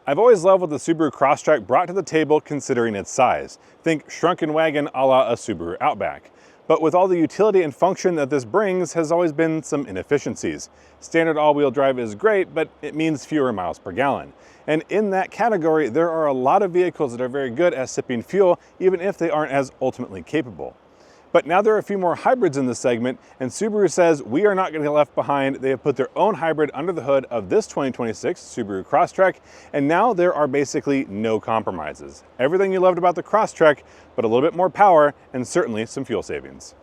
I've always loved what the Subaru Crosstrek brought to the table considering its size. Think shrunken wagon a la a Subaru Outback. But with all the utility and function that this brings has always been some inefficiencies. Standard all-wheel drive is great, but it means fewer miles per gallon. And in that category, there are a lot of vehicles that are very good at sipping fuel, even if they aren't as ultimately capable. But now there are a few more hybrids in this segment, and Subaru says we are not going to get left behind. They have put their own hybrid under the hood of this 2026 Subaru Crosstrek, and now there are basically no compromises. Everything you loved about the Crosstrek, but a little bit more power and certainly some fuel savings.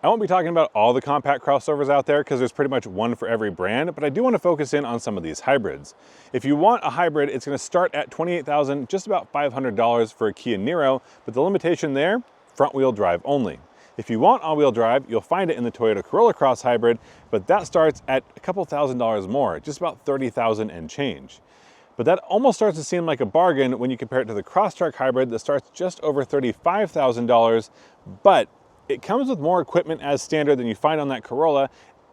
I won't be talking about all the compact crossovers out there because there's pretty much one for every brand, but I do want to focus in on some of these hybrids. If you want a hybrid, it's going to start at $28,000, just about $500 for a Kia Niro, but the limitation there, front-wheel drive only. If you want all-wheel drive, you'll find it in the Toyota Corolla Cross hybrid, but that starts at a couple $1,000s more, just about $30,000 and change. But that almost starts to seem like a bargain when you compare it to the Crosstrek hybrid that starts just over $35,000, but it comes with more equipment as standard than you find on that Corolla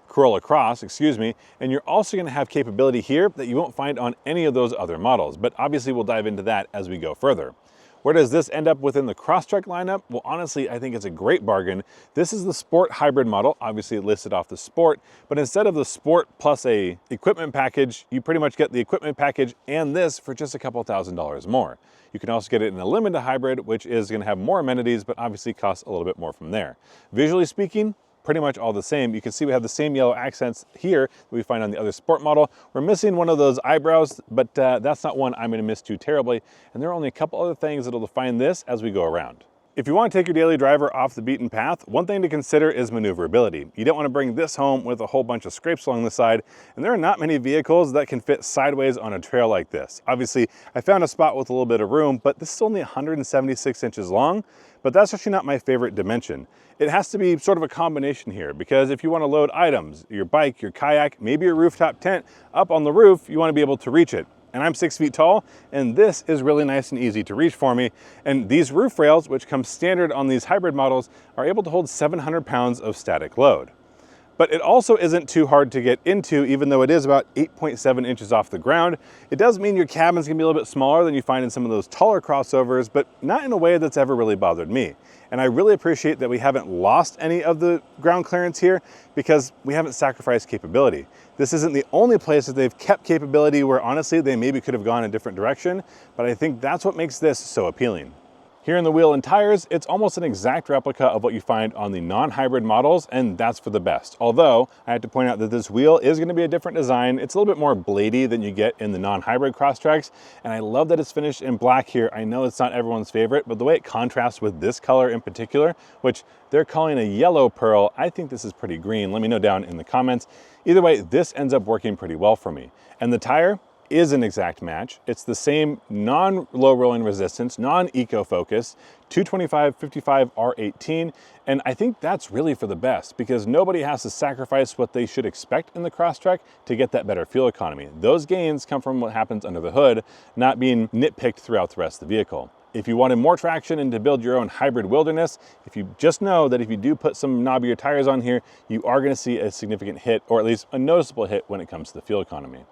Cross, and you're also going to have capability here that you won't find on any of those other models, but obviously we'll dive into that as we go further. Where does this end up within the Crosstrek lineup? Well, honestly, I think it's a great bargain. This is the Sport hybrid model, obviously listed off the Sport, but instead of the Sport plus a equipment package, you pretty much get the equipment package and this for just a couple $1,000s more. You can also get it in a limited hybrid, which is going to have more amenities, but obviously costs a little bit more from there. Visually speaking, pretty much all the same. You can see we have the same yellow accents here that we find on the other Sport model. We're missing one of those eyebrows, but that's not one I'm going to miss too terribly. And there are only a couple other things that'll define this as we go around. If you want to take your daily driver off the beaten path, one thing to consider is maneuverability. You don't want to bring this home with a whole bunch of scrapes along the side, and there are not many vehicles that can fit sideways on a trail like this. Obviously, I found a spot with a little bit of room, but this is only 176 inches long, but that's actually not my favorite dimension. It has to be sort of a combination here, because if you want to load items, your bike, your kayak, maybe your rooftop tent, up on the roof, you want to be able to reach it. And I'm 6 feet tall, and this is really nice and easy to reach for me. And these roof rails, which come standard on these hybrid models, are able to hold 700 pounds of static load. But it also isn't too hard to get into, even though it is about 8.7 inches off the ground. It does mean your cabin's gonna be a little bit smaller than you find in some of those taller crossovers, but not in a way that's ever really bothered me. And I really appreciate that we haven't lost any of the ground clearance here because we haven't sacrificed capability. This isn't the only place that they've kept capability where honestly they maybe could have gone a different direction, but I think that's what makes this so appealing. Here in the wheel and tires, it's almost an exact replica of what you find on the non-hybrid models, and that's for the best. Although, I have to point out that this wheel is going to be a different design. It's a little bit more bladey than you get in the non-hybrid Crosstreks, and I love that it's finished in black here. I know it's not everyone's favorite, but the way it contrasts with this color in particular, which they're calling a yellow pearl, I think this is pretty green. Let me know down in the comments. Either way, this ends up working pretty well for me. And the tire is an exact match. It's the same non-low rolling resistance, non-eco focus, 225/55 R18, and I think that's really for the best because nobody has to sacrifice what they should expect in the Crosstrek to get that better fuel economy. Those gains come from what happens under the hood, not being nitpicked throughout the rest of the vehicle. If you wanted more traction and to build your own hybrid wilderness, if you just know that if you do put some knobbier tires on here, you are going to see a significant hit, or at least a noticeable hit when it comes to the fuel economy.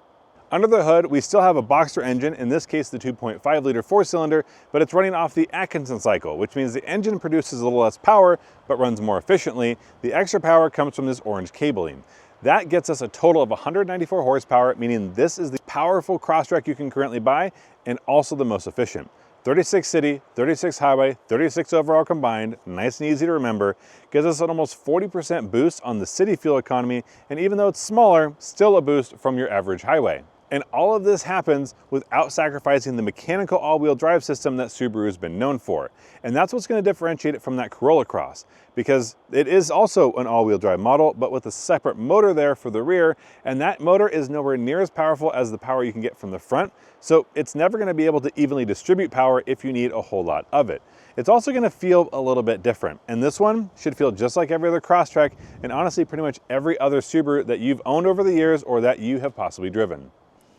Under the hood, we still have a Boxster engine, in this case the 2.5 liter four-cylinder, but it's running off the Atkinson cycle, which means the engine produces a little less power, but runs more efficiently. The extra power comes from this orange cabling. That gets us a total of 194 horsepower, meaning this is the powerful Crosstrek you can currently buy, and also the most efficient. 36 city, 36 highway, 36 overall combined, nice and easy to remember, gives us an almost 40% boost on the city fuel economy, and even though it's smaller, still a boost from your average highway. And all of this happens without sacrificing the mechanical all-wheel drive system that Subaru has been known for. And that's what's going to differentiate it from that Corolla Cross, because it is also an all-wheel drive model, but with a separate motor there for the rear, and that motor is nowhere near as powerful as the power you can get from the front, so it's never going to be able to evenly distribute power if you need a whole lot of it. It's also going to feel a little bit different, and this one should feel just like every other Crosstrek, and honestly pretty much every other Subaru that you've owned over the years or that you have possibly driven.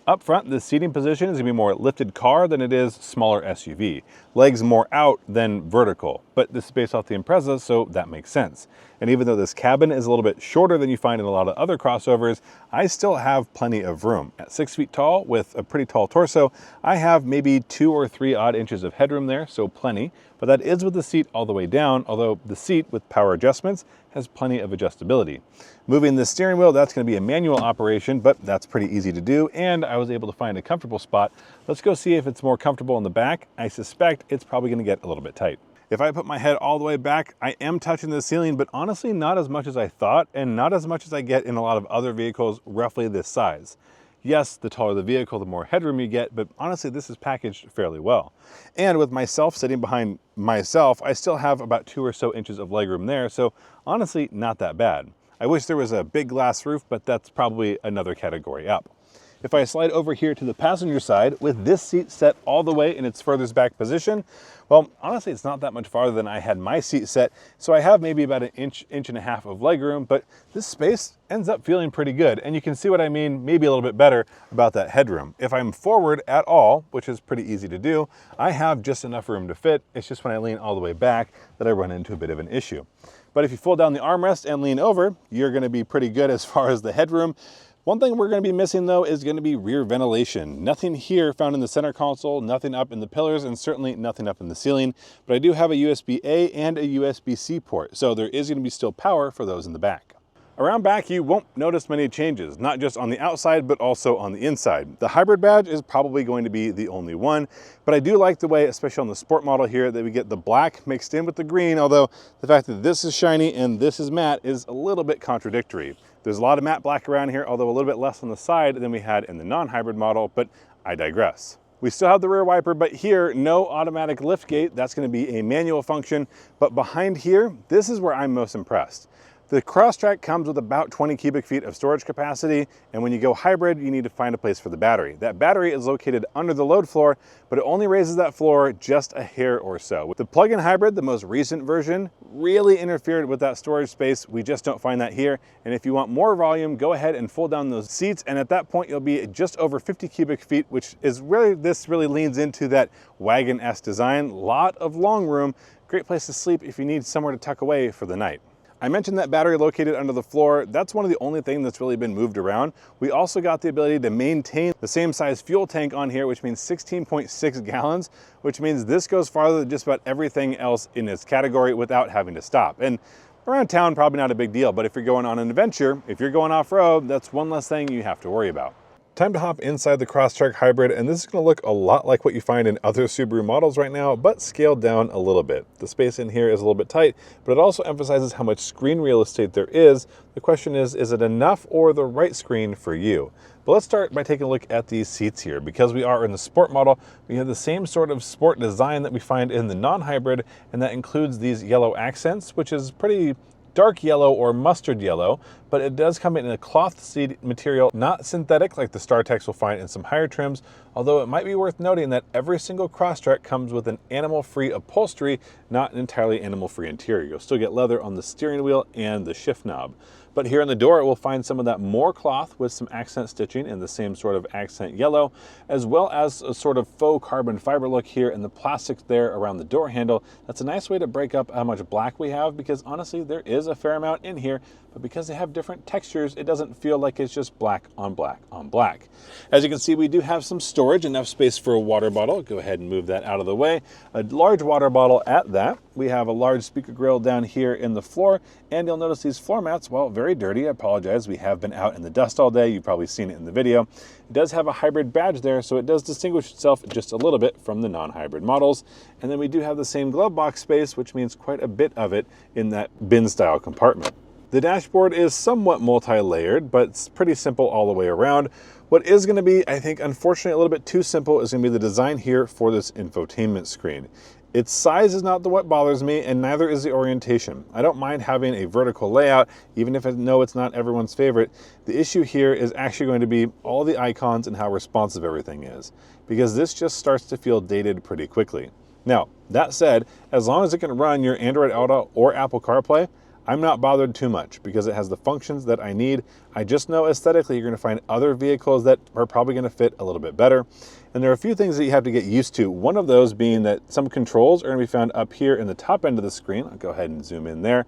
Up front, the seating position is going to be more lifted car than it is smaller SUV. legs more out than vertical, but this is based off the Impreza, so that makes sense. And even though this cabin is a little bit shorter than you find in a lot of other crossovers, I still have plenty of room. At 6 feet tall with a pretty tall torso, I have maybe 2 or 3 odd inches of headroom there, so plenty, but that is with the seat all the way down, although the seat with power adjustments has plenty of adjustability. Moving the steering wheel, that's going to be a manual operation, but that's pretty easy to do, and I was able to find a comfortable spot. Let's go see if it's more comfortable in the back. I suspect it's probably going to get a little bit tight. If I put my head all the way back, I am touching the ceiling, but honestly not as much as I thought, and not as much as I get in a lot of other vehicles roughly this size. Yes, the taller the vehicle, the more headroom you get, but honestly, this is packaged fairly well. And with myself sitting behind myself, I still have about 2 or so inches of legroom there, so honestly, not that bad. I wish there was a big glass roof, but that's probably another category up. If I slide over here to the passenger side with this seat set all the way in its furthest back position, well, honestly, it's not that much farther than I had my seat set. So I have maybe about an inch and a half of legroom, but this space ends up feeling pretty good. And you can see what I mean, maybe a little bit better about that headroom. If I'm forward at all, which is pretty easy to do, I have just enough room to fit. It's just when I lean all the way back that I run into a bit of an issue. But if you fold down the armrest and lean over, you're gonna be pretty good as far as the headroom. One thing we're going to be missing though is going to be rear ventilation. Nothing here found in the center console, nothing up in the pillars, and certainly nothing up in the ceiling. But I do have a USB-A and a USB-C port, so there is going to be still power for those in the back. Around back, you won't notice many changes, not just on the outside, but also on the inside. The hybrid badge is probably going to be the only one, but I do like the way, especially on the sport model here, that we get the black mixed in with the green, although the fact that this is shiny and this is matte is a little bit contradictory. There's a lot of matte black around here, although a little bit less on the side than we had in the non-hybrid model, but I digress. We still have the rear wiper, but here, no automatic lift gate. That's going to be a manual function, but behind here, this is where I'm most impressed. The Crosstrek comes with about 20 cubic feet of storage capacity, and when you go hybrid, you need to find a place for the battery. That battery is located under the load floor, but it only raises that floor just a hair or so. With the plug-in hybrid, the most recent version, really interfered with that storage space. We just don't find that here, and if you want more volume, go ahead and fold down those seats, and at that point, you'll be just over 50 cubic feet, which is really, this really leans into that wagon-esque design. Lot of long room, great place to sleep if you need somewhere to tuck away for the night. I mentioned that battery located under the floor. That's one of the only things that's really been moved around. We also got the ability to maintain the same size fuel tank on here, which means 16.6 gallons, which means this goes farther than just about everything else in this category without having to stop. And around town, probably not a big deal, but if you're going on an adventure, if you're going off-road, that's one less thing you have to worry about. Time to hop inside the Crosstrek hybrid, and this is going to look a lot like what you find in other Subaru models right now, but scaled down a little bit. The space in here is a little bit tight, but it also emphasizes how much screen real estate there is. The question is it enough or the right screen for you? But let's start by taking a look at these seats here. Because we are in the sport model, we have the same sort of sport design that we find in the non-hybrid, and that includes these yellow accents, which is pretty dark yellow or mustard yellow, but it does come in a cloth seat material, not synthetic like the StarTex will find in some higher trims, although it might be worth noting that every single Crosstrek comes with an animal-free upholstery, not an entirely animal-free interior. You'll still get leather on the steering wheel and the shift knob. But here in the door, we'll find some of that more cloth with some accent stitching in the same sort of accent yellow, as well as a sort of faux carbon fiber look here in the plastics there around the door handle. That's a nice way to break up how much black we have, because honestly, there is a fair amount in here, but because they have different textures, it doesn't feel like it's just black on black on black. As you can see, we do have some storage, enough space for a water bottle. Go ahead and move that out of the way. A large water bottle at that. We have a large speaker grill down here in the floor, and you'll notice these floor mats, well, very dirty. I apologize. We have been out in the dust all day. You've probably seen it in the video. It does have a hybrid badge there, so it does distinguish itself just a little bit from the non-hybrid models. And then we do have the same glove box space, which means quite a bit of it in that bin style compartment. The dashboard is somewhat multi-layered, but it's pretty simple all the way around. What is going to be, I think, unfortunately, a little bit too simple is going to be the design here for this infotainment screen. Its size is not what bothers me, and neither is the orientation. I don't mind having a vertical layout, even if I know it's not everyone's favorite. The issue here is actually going to be all the icons and how responsive everything is, because this just starts to feel dated pretty quickly. Now, that said, as long as it can run your Android Auto or Apple CarPlay, I'm not bothered too much because it has the functions that I need. I just know aesthetically you're going to find other vehicles that are probably going to fit a little bit better. And there are a few things that you have to get used to. One of those being that some controls are going to be found up here in the top end of the screen. I'll go ahead and zoom in there.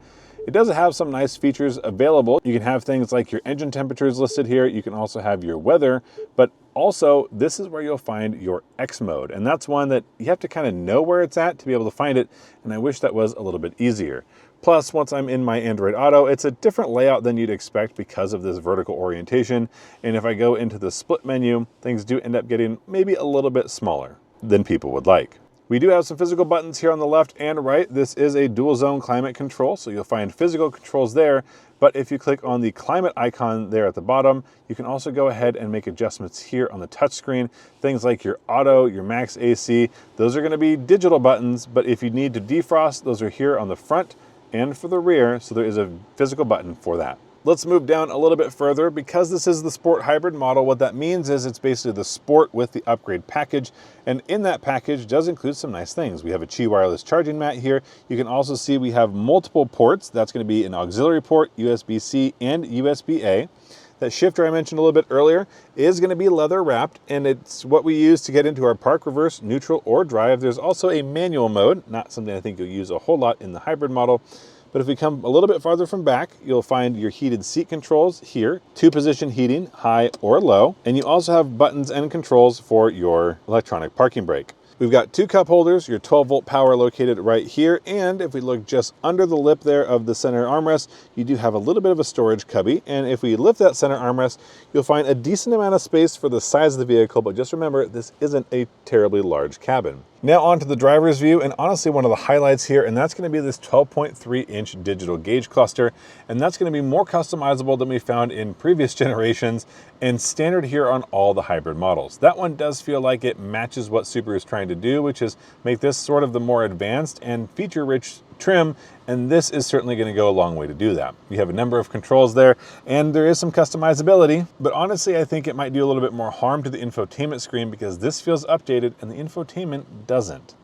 It does have some nice features available. You can have things like your engine temperatures listed here. You can also have your weather, but also this is where you'll find your X mode. And that's one that you have to kind of know where it's at to be able to find it. And I wish that was a little bit easier. Plus, once I'm in my Android Auto, it's a different layout than you'd expect because of this vertical orientation. And if I go into the split menu, things do end up getting maybe a little bit smaller than people would like. We do have some physical buttons here on the left and right. This is a dual zone climate control, so you'll find physical controls there. But if you click on the climate icon there at the bottom, you can also go ahead and make adjustments here on the touchscreen. Things like your auto, your max AC, those are going to be digital buttons. But if you need to defrost, those are here on the front and for the rear. So there is a physical button for that. Let's move down a little bit further. Because this is the Sport Hybrid model, what that means is it's basically the Sport with the upgrade package. And in that package does include some nice things. We have a Qi wireless charging mat here. You can also see we have multiple ports. That's going to be an auxiliary port, USB-C, and USB-A. That shifter I mentioned a little bit earlier is going to be leather wrapped, and it's what we use to get into our park, reverse, neutral, or drive. There's also a manual mode, not something I think you'll use a whole lot in the hybrid model. But if we come a little bit farther from back, you'll find your heated seat controls here, 2-position heating, high or low, and you also have buttons and controls for your electronic parking brake. We've got 2 cup holders, your 12-volt power located right here, and if we look just under the lip there of the center armrest, you do have a little bit of a storage cubby, and if we lift that center armrest, you'll find a decent amount of space for the size of the vehicle, but just remember, this isn't a terribly large cabin. Now onto the driver's view, and honestly one of the highlights here, and that's going to be this 12.3-inch digital gauge cluster, and that's going to be more customizable than we found in previous generations and standard here on all the hybrid models. That one does feel like it matches what Subaru is trying to do, which is make this sort of the more advanced and feature-rich trim, and this is certainly going to go a long way to do that. We have a number of controls there, and there is some customizability, but honestly I think it might do a little bit more harm to the infotainment screen because this feels updated and the infotainment doesn't.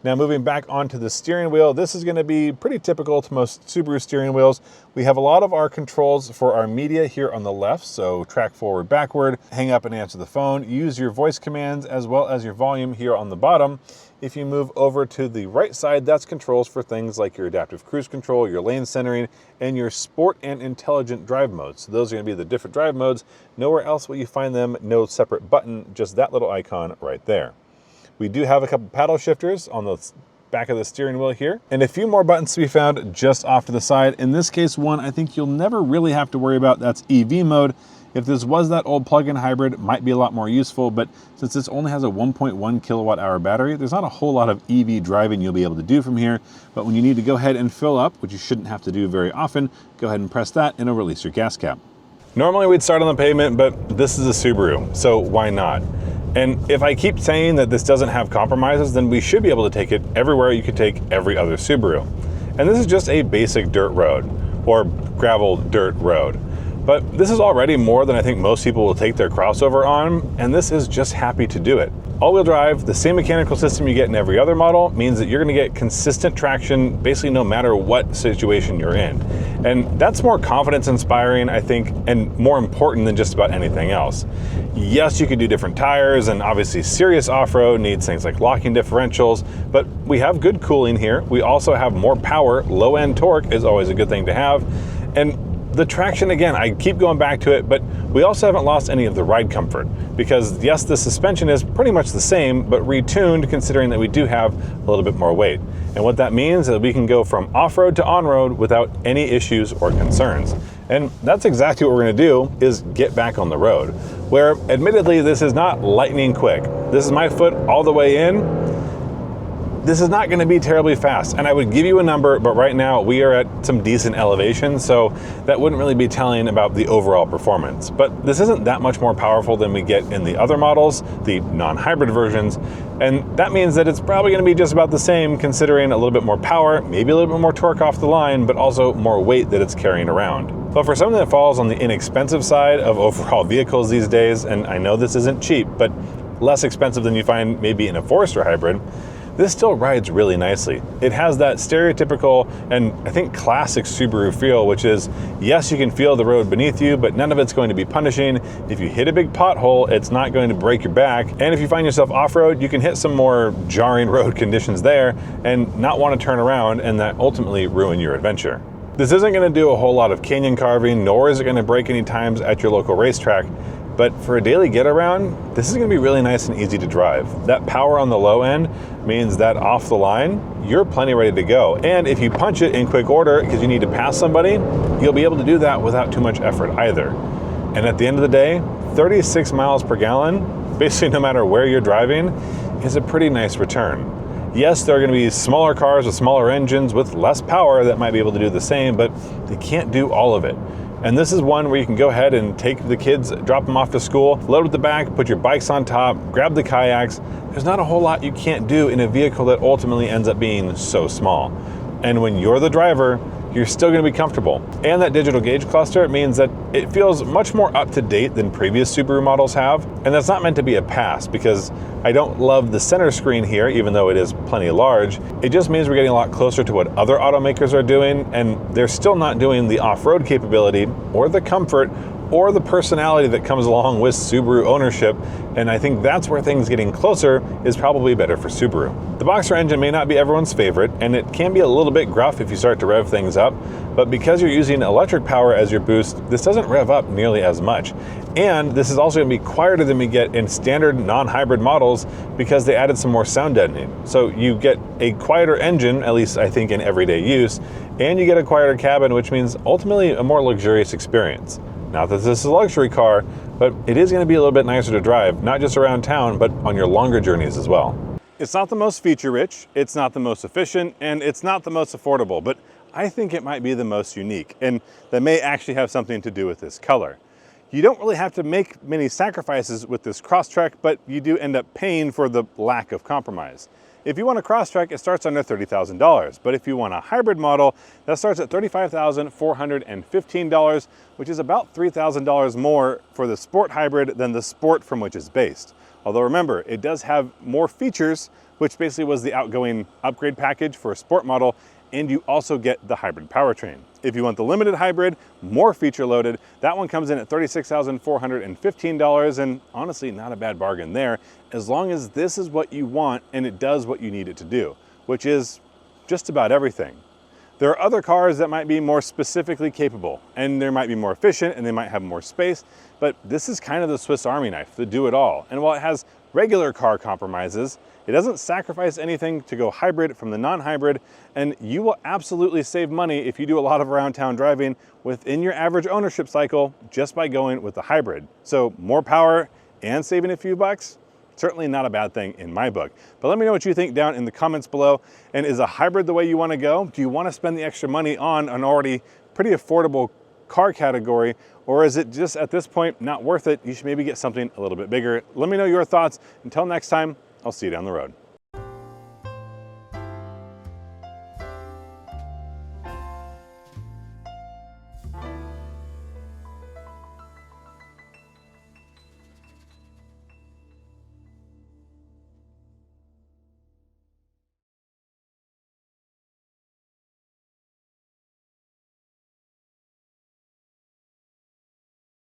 Now moving back onto the steering wheel, this is going to be pretty typical to most Subaru steering wheels. We have a lot of our controls for our media here on the left, so track forward, backward, hang up and answer the phone, use your voice commands as well as your volume here on the bottom. If you move over to the right side, that's controls for things like your adaptive cruise control, your lane centering, and your sport and intelligent drive modes. So those are going to be the different drive modes. Nowhere else will you find them, no separate button, just that little icon right there. We do have a couple paddle shifters on the back of the steering wheel here, and a few more buttons to be found just off to the side. In this case, one I think you'll never really have to worry about, that's EV mode. If this was that old plug-in hybrid, it might be a lot more useful, but since this only has a 1.1 kilowatt hour battery, there's not a whole lot of EV driving you'll be able to do from here. But when you need to go ahead and fill up, which you shouldn't have to do very often, go ahead and press that and it'll release your gas cap. Normally we'd start on the pavement, but this is a Subaru, so why not? And if I keep saying that this doesn't have compromises, then we should be able to take it everywhere you could take every other Subaru. And this is just a basic dirt road, or gravel dirt road. But this is already more than I think most people will take their crossover on, and this is just happy to do it. All-wheel drive, the same mechanical system you get in every other model, means that you're going to get consistent traction basically no matter what situation you're in. And that's more confidence inspiring, I think, and more important than just about anything else. Yes, you could do different tires, and obviously serious off-road needs things like locking differentials, but we have good cooling here. We also have more power. Low-end torque is always a good thing to have. And the traction, again, I keep going back to it, but we also haven't lost any of the ride comfort because yes, the suspension is pretty much the same, but retuned considering that we do have a little bit more weight. And what that means is that we can go from off-road to on-road without any issues or concerns. And that's exactly what we're gonna do, is get back on the road, where admittedly, this is not lightning quick. This is my foot all the way in. This is not going to be terribly fast, and I would give you a number, but right now we are at some decent elevation, so that wouldn't really be telling about the overall performance. But this isn't that much more powerful than we get in the other models, the non-hybrid versions, and that means that it's probably going to be just about the same, considering a little bit more power, maybe a little bit more torque off the line, but also more weight that it's carrying around. But for something that falls on the inexpensive side of overall vehicles these days, and I know this isn't cheap, but less expensive than you find maybe in a Forester hybrid, this still rides really nicely. It has that stereotypical and I think classic Subaru feel, which is, yes, you can feel the road beneath you, but none of it's going to be punishing. If you hit a big pothole, it's not going to break your back. And if you find yourself off-road, you can hit some more jarring road conditions there and not want to turn around, and that ultimately ruin your adventure. This isn't going to do a whole lot of canyon carving, nor is it going to break any times at your local racetrack. But for a daily get around, this is going to be really nice and easy to drive. That power on the low end means that off the line, you're plenty ready to go. And if you punch it in quick order because you need to pass somebody, you'll be able to do that without too much effort either. And at the end of the day, 36 miles per gallon, basically no matter where you're driving, is a pretty nice return. Yes, there are going to be smaller cars with smaller engines with less power that might be able to do the same, but they can't do all of it. And this is one where you can go ahead and take the kids, drop them off to school, load at the back, put your bikes on top, grab the kayaks. There's not a whole lot you can't do in a vehicle that ultimately ends up being so small. And when you're the driver, you're still going to be comfortable. And that digital gauge cluster means that it feels much more up to date than previous Subaru models have. And that's not meant to be a pass, because I don't love the center screen here, even though it is plenty large. It just means we're getting a lot closer to what other automakers are doing, and they're still not doing the off-road capability or the comfort or the personality that comes along with Subaru ownership, and I think that's where things getting closer is probably better for Subaru. The Boxer engine may not be everyone's favorite, and it can be a little bit gruff if you start to rev things up, but because you're using electric power as your boost, this doesn't rev up nearly as much. And this is also going to be quieter than we get in standard non-hybrid models because they added some more sound deadening. So you get a quieter engine, at least I think in everyday use, and you get a quieter cabin, which means ultimately a more luxurious experience. Not that this is a luxury car, but it is going to be a little bit nicer to drive, not just around town, but on your longer journeys as well. It's not the most feature-rich, it's not the most efficient, and it's not the most affordable, but I think it might be the most unique, and that may actually have something to do with this color. You don't really have to make many sacrifices with this Crosstrek, but you do end up paying for the lack of compromise. If you want a Crosstrek, it starts under $30,000, but if you want a hybrid model, that starts at $35,415, which is about $3,000 more for the Sport hybrid than the Sport from which it's based. Although remember, it does have more features, which basically was the outgoing upgrade package for a Sport model, and you also get the hybrid powertrain. If you want the limited hybrid, more feature loaded, that one comes in at $36,415, and honestly, not a bad bargain there, as long as this is what you want and it does what you need it to do, which is just about everything. There are other cars that might be more specifically capable, and they might be more efficient and they might have more space, but this is kind of the Swiss Army knife, the do-it-all. And while it has regular car compromises, it doesn't sacrifice anything to go hybrid from the non-hybrid, and you will absolutely save money if you do a lot of around town driving within your average ownership cycle just by going with the hybrid. So more power and saving a few bucks, certainly not a bad thing in my book. But let me know what you think down in the comments below. And is a hybrid the way you want to go? Do you want to spend the extra money on an already pretty affordable car category, or is it just at this point not worth it? You should maybe get something a little bit bigger. Let me know your thoughts. Until next time, I'll see you down the road.